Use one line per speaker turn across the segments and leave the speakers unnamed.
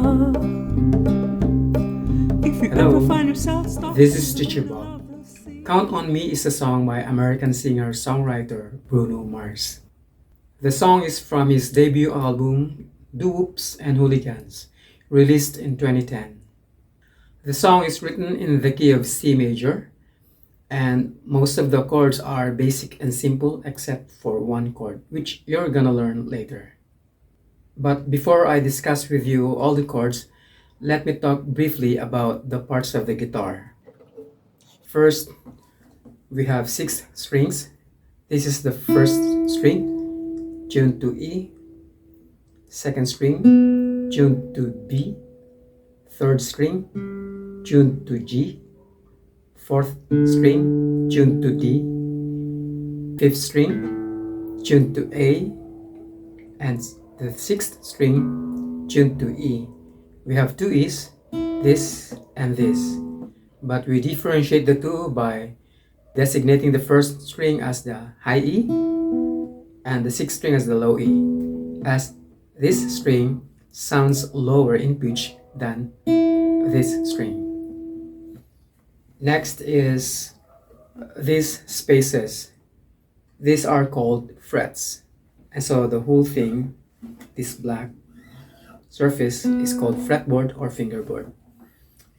Hello, this is Teacher Bob. Count on Me is a song by American singer-songwriter Bruno Mars. The song is from his debut album Doo-Woops and Hooligans, released in 2010. The song is written in the key of C major, and most of the chords are basic and simple except for one chord, which you're gonna learn later. But before I discuss with you all the chords, let me talk briefly about the parts of the guitar. First, we have 6 strings. This is the first string, tuned to E. Second string, tuned to B. Third string, tuned to G. Fourth string, tuned to D. Fifth string, tuned to A. And the sixth string, tuned to E. We have 2 E's, this and this, but we differentiate the two by designating the first string as the high E and the sixth string as the low E, as this string sounds lower in pitch than this string. Next is these spaces. These are called frets, and so the whole thing, this black surface, is called fretboard or fingerboard.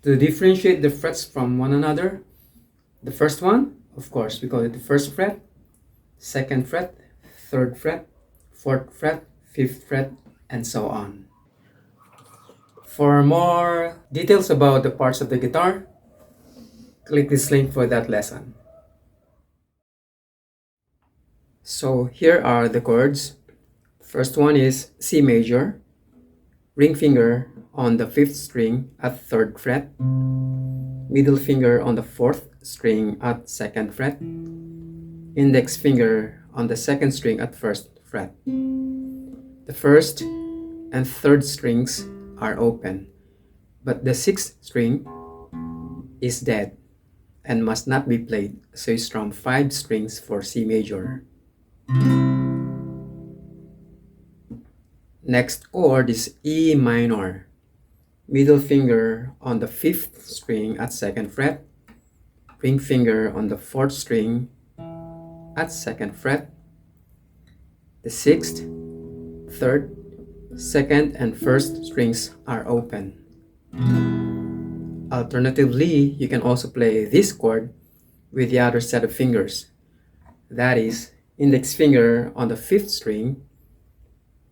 To differentiate the frets from one another, the first one, of course, we call it the first fret, second fret, third fret, fourth fret, fifth fret, and so on. For more details about the parts of the guitar, click this link for that lesson. So here are the chords. First one is C major, ring finger on the 5th string at 3rd fret, middle finger on the 4th string at 2nd fret, index finger on the 2nd string at 1st fret. The 1st and 3rd strings are open, but the 6th string is dead and must not be played, so you strum 5 strings for C major. Next chord is E minor. Middle finger on the 5th string at 2nd fret, ring finger on the 4th string at 2nd fret. The 6th, 3rd, 2nd, and 1st strings are open. Alternatively, you can also play this chord with the other set of fingers. That is, index finger on the 5th string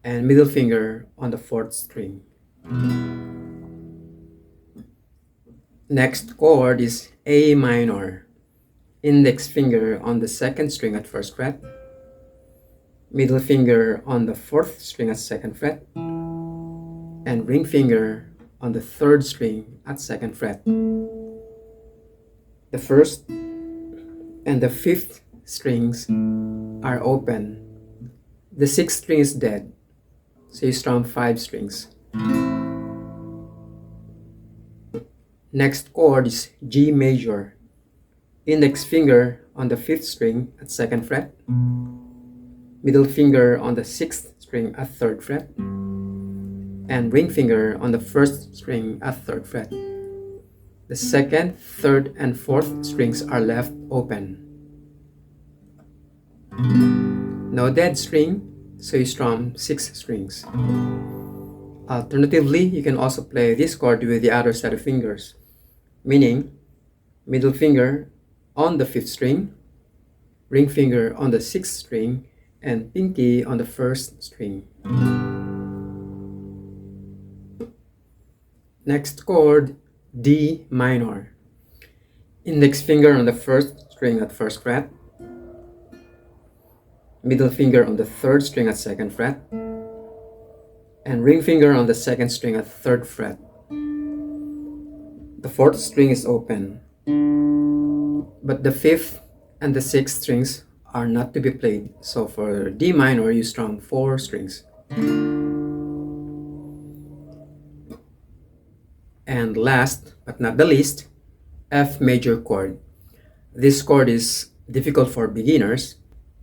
and middle finger on the 4th string. Next chord is A minor. Index finger on the 2nd string at 1st fret, middle finger on the 4th string at 2nd fret, and ring finger on the 3rd string at 2nd fret. The 1st and the 5th strings are open. The 6th string is dead, so you strum 5 strings. Next chord is G major. Index finger on the 5th string at 2nd fret, middle finger on the 6th string at 3rd fret, and ring finger on the 1st string at 3rd fret. The 2nd, 3rd, and 4th strings are left open. No dead string, so you strum 6 strings. Alternatively, you can also play this chord with the other set of fingers, meaning middle finger on the 5th string, ring finger on the 6th string, and pinky on the 1st string. Next chord, D minor. Index finger on the 1st string at 1st fret, middle finger on the 3rd string at 2nd fret, and ring finger on the 2nd string at 3rd fret. The 4th string is open, but the 5th and the 6th strings are not to be played, so for D minor you strum 4 strings. And last but not the least, F major chord. This chord is difficult for beginners,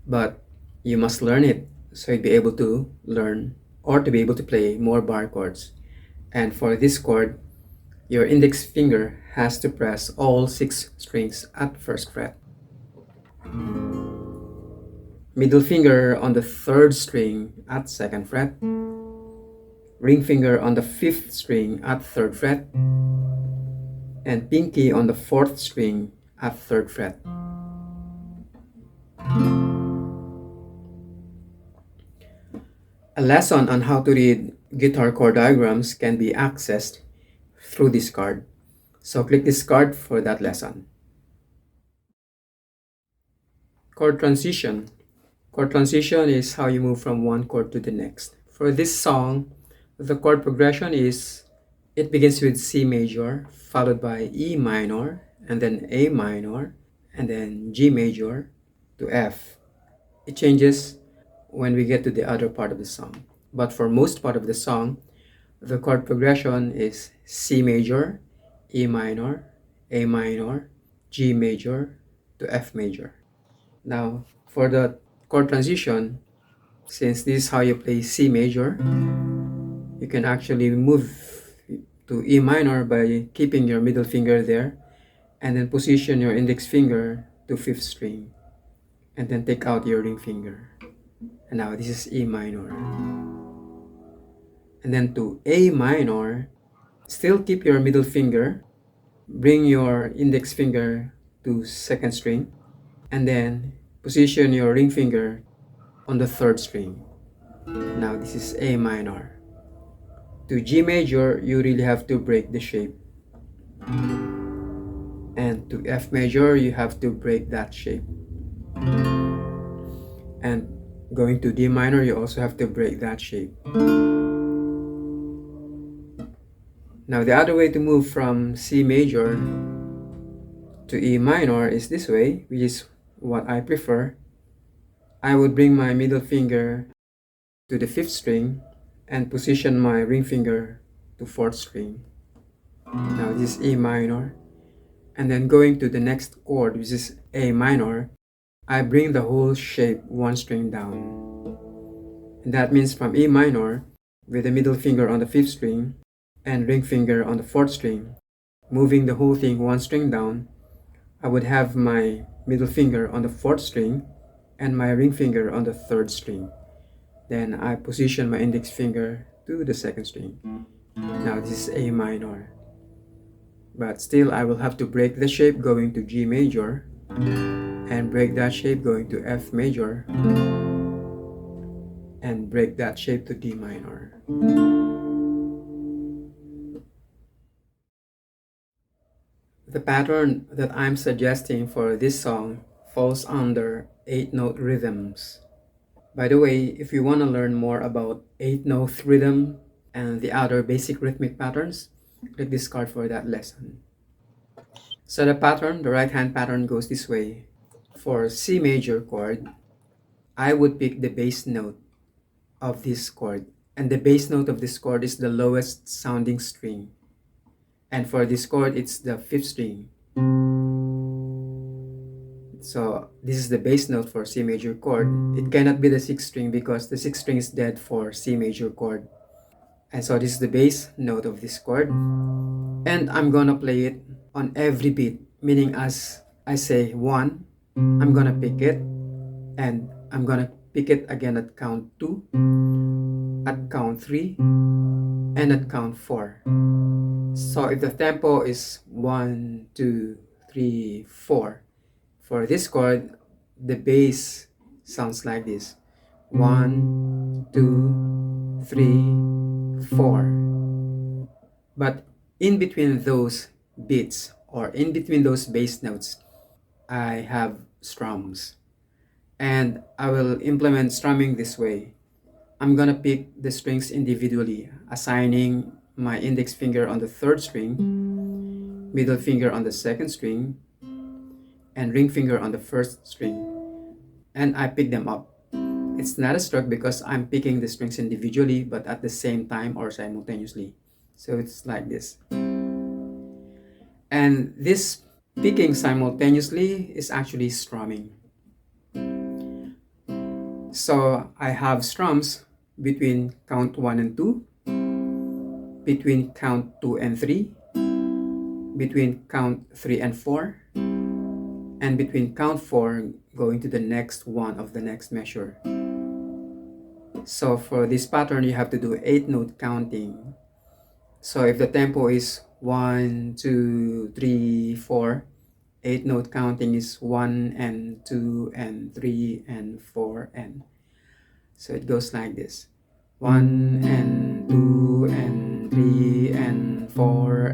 but you must learn it so you'll be able to learn or to be able to play more bar chords. And for this chord, your index finger has to press all 6 strings at first fret. Middle finger on the 3rd string at 2nd fret. Ring finger on the 5th string at 3rd fret. And pinky on the 4th string at 3rd fret. A lesson on how to read guitar chord diagrams can be accessed through this card. So click this card for that lesson. Chord transition. Chord transition is how you move from one chord to the next. For this song, the chord progression is, it begins with C major, followed by E minor, and then A minor, and then G major to F. It changes when we get to the other part of the song. But for most part of the song, the chord progression is C major, E minor, A minor, G major to F major. Now, for the chord transition, since this is how you play C major, you can actually move to E minor by keeping your middle finger there, and then position your index finger to 5th string, and then take out your ring finger. And now this is E minor. And then to A minor, still keep your middle finger, bring your index finger to 2nd string, and then position your ring finger on the 3rd string. Now this is A minor. To G major, you really have to break the shape. And to F major, you have to break that shape. And going to D minor, you also have to break that shape. Now the other way to move from C major to E minor is this way, which is what I prefer. I would bring my middle finger to the 5th string and position my ring finger to 4th string. Now this is E minor. And then going to the next chord, which is A minor, I bring the whole shape 1 string down. And that means from E minor, with the middle finger on the 5th string and ring finger on the 4th string, moving the whole thing 1 string down, I would have my middle finger on the 4th string and my ring finger on the 3rd string. Then I position my index finger to the 2nd string. Now this is A minor. But still, I will have to break the shape going to G major and break that shape going to F major and break that shape to D minor. The pattern that I'm suggesting for this song falls under 8-note rhythms. By the way, if you want to learn more about 8-note rhythm and the other basic rhythmic patterns, click this card for that lesson. So the pattern, the right hand pattern goes this way. For C major chord, I would pick the bass note of this chord, and the bass note of this chord is the lowest sounding string. And for this chord, it's the 5th string. So this is the bass note for C major chord. It cannot be the 6th string because the 6th string is dead for C major chord. And so this is the bass note of this chord. And I'm gonna play it on every beat, meaning as I say 1, I'm gonna pick it, and I'm gonna pick it again at count 2, at count 3, and at count 4. So if the tempo is 1, 2, 3, 4, for this chord, the bass sounds like this. 1, 2, 3, 4. But in between those beats, or in between those bass notes, I have strums. And I will implement strumming this way. I'm gonna pick the strings individually, assigning my index finger on the 3rd string, middle finger on the 2nd string, and ring finger on the 1st string. And I pick them up. It's not a stroke because I'm picking the strings individually, but at the same time or simultaneously. So it's like this. And this picking simultaneously is actually strumming. So I have strums between count 1 and 2, between count 2 and 3, between count 3 and 4, and between count 4 going to the next one of the next measure. So for this pattern, you have to do 8 note counting. So if the tempo is 1, 2, 3, 4, 8 note counting is 1 and 2 and 3 and 4 and so it goes like this: 1 and 2 and 3 and 4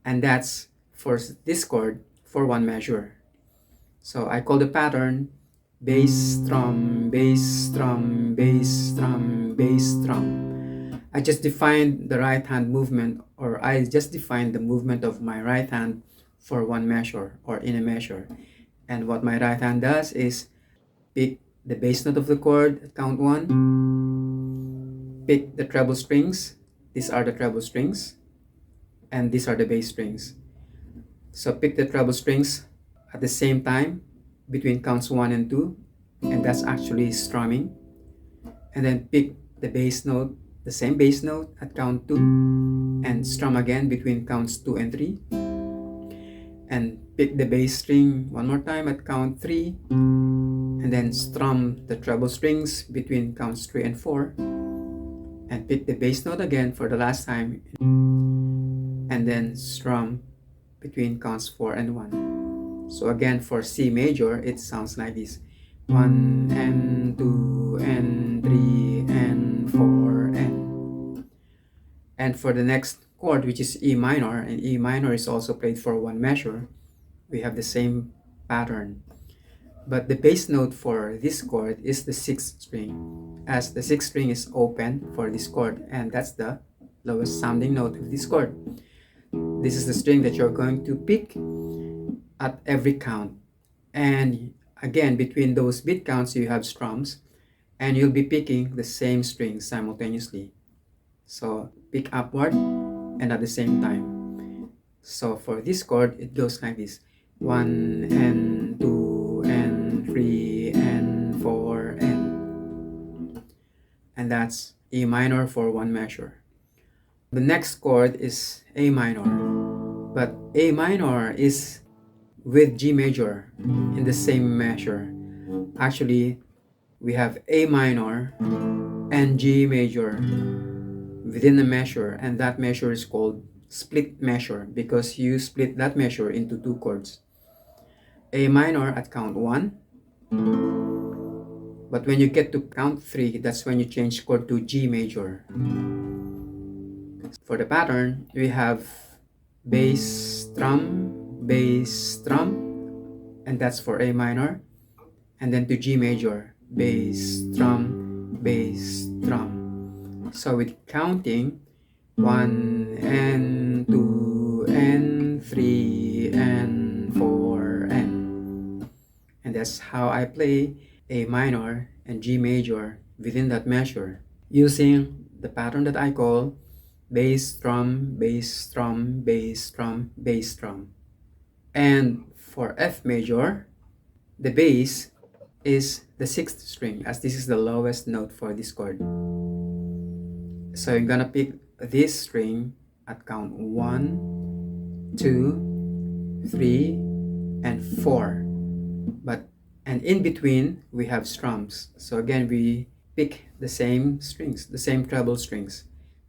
and that's for this chord for one measure. So I call the pattern bass strum, bass strum, bass strum, bass strum. I just defined the right hand movement, or I just defined the movement of my right hand for one measure or in a measure. And what my right hand does is pick the bass note of the chord at count 1, pick the treble strings. These are the treble strings, and these are the bass strings. So pick the treble strings at the same time between counts 1 and 2, and that's actually strumming. And then pick the bass note, the same bass note at count 2, and strum again between counts 2 and 3. And pick the bass string one more time at count 3, and then strum the treble strings between counts 3 and 4, and pick the bass note again for the last time, and then strum between counts 4 and 1. So again, for C major, it sounds like this: 1 and 2 and 3 and 4 and for the next chord, which is E minor, and E minor is also played for one measure, we have the same pattern. But the bass note for this chord is the 6th string, as the 6th string is open for this chord, and that's the lowest sounding note of this chord. This is the string that you're going to pick at every count. And again, between those beat counts, you have strums, and you'll be picking the same string simultaneously. So pick upward and at the same time. So for this chord, it goes like this: 1 and 2 and 3 and 4 and that's E minor for one measure. The next chord is A minor, but A minor is with G major in the same measure. Actually, we have A minor and G major within a measure, and that measure is called split measure because you split that measure into 2 chords. A minor at count 1, but when you get to count 3, that's when you change chord to G major. For the pattern, we have bass strum, and that's for A minor, and then to G major, bass strum, bass strum. So with counting 1 and 2 and 3 and 4 and that's how I play A minor and G major within that measure using the pattern that I call bass strum, bass strum, bass strum, bass strum. And for F major, the bass is the 6th string, as this is the lowest note for this chord. So you're gonna pick this string at count 1, 2, 3, and 4. And in between we have strums. So again, we pick the same strings, the same treble strings,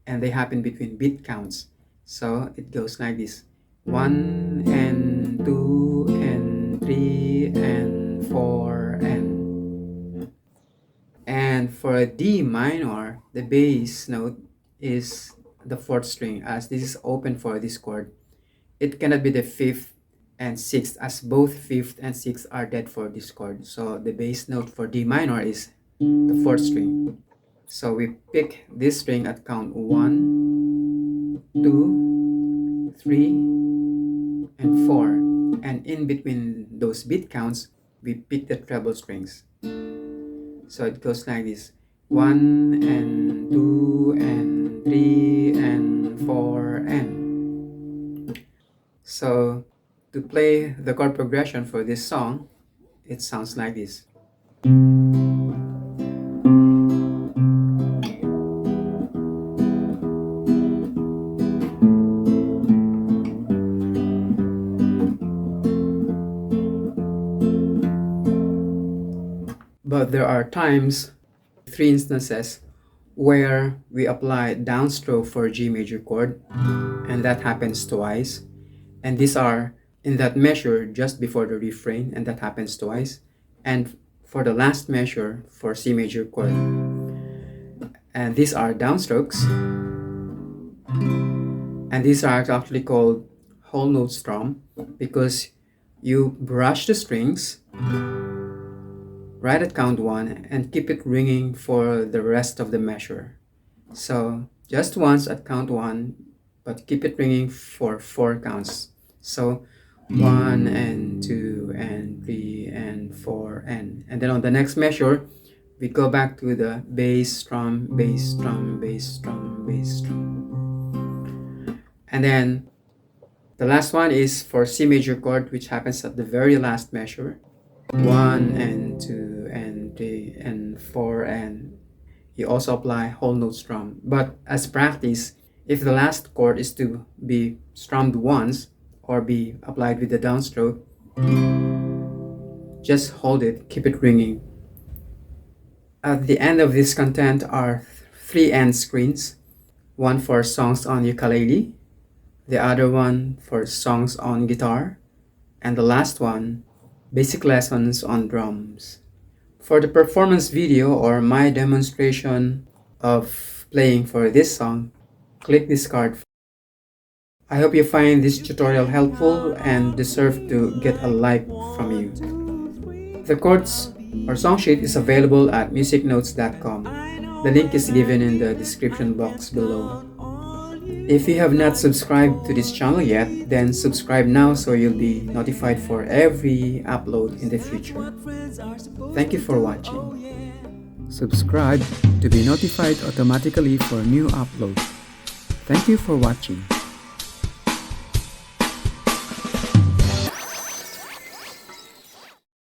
and they happen between beat counts. So it goes like this: 1 and 2 and 3 and 4 and for D minor, the bass note is the 4th string, as this is open for this chord. It cannot be the 5th and 6th, as both 5th and 6th are dead for this chord. So the bass note for D minor is the 4th string. So we pick this string at count 1, 2, 3, and 4. And in between those beat counts, we pick the treble strings. So it goes like this: 1 and 2 and 3 and 4 and. So to play the chord progression for this song, it sounds like this. But there are times, 3 instances, where we apply downstroke for G major chord, and that happens twice. And these are in that measure just before the refrain, and that happens twice. And for the last measure for C major chord. And these are downstrokes. And these are actually called whole note strum because you brush the strings right at count 1 and keep it ringing for the rest of the measure. So just once at count 1, but keep it ringing for 4 counts. So 1 and 2 and 3 and 4 and then on the next measure we go back to the bass strum, bass strum, bass strum, bass strum. And then the last one is for C major chord, which happens at the very last measure. 1 and 2 and 3 and 4, and you also apply whole note strum. But as practice, if the last chord is to be strummed once or be applied with the downstroke, just hold it, keep it ringing. At the end of this content are 3 end screens, one for songs on ukulele, the other one for songs on guitar, and the last one, basic lessons on drums. For the performance video or my demonstration of playing for this song, click this card. I hope you find this tutorial helpful and deserve to get a like from you. The chords or song sheet is available at musicnotes.com. The link is given in the description box below. If you have not subscribed to this channel yet, then subscribe now so you'll be notified for every upload in the future. Thank you for watching. Subscribe to be notified automatically for new uploads. Thank you for watching.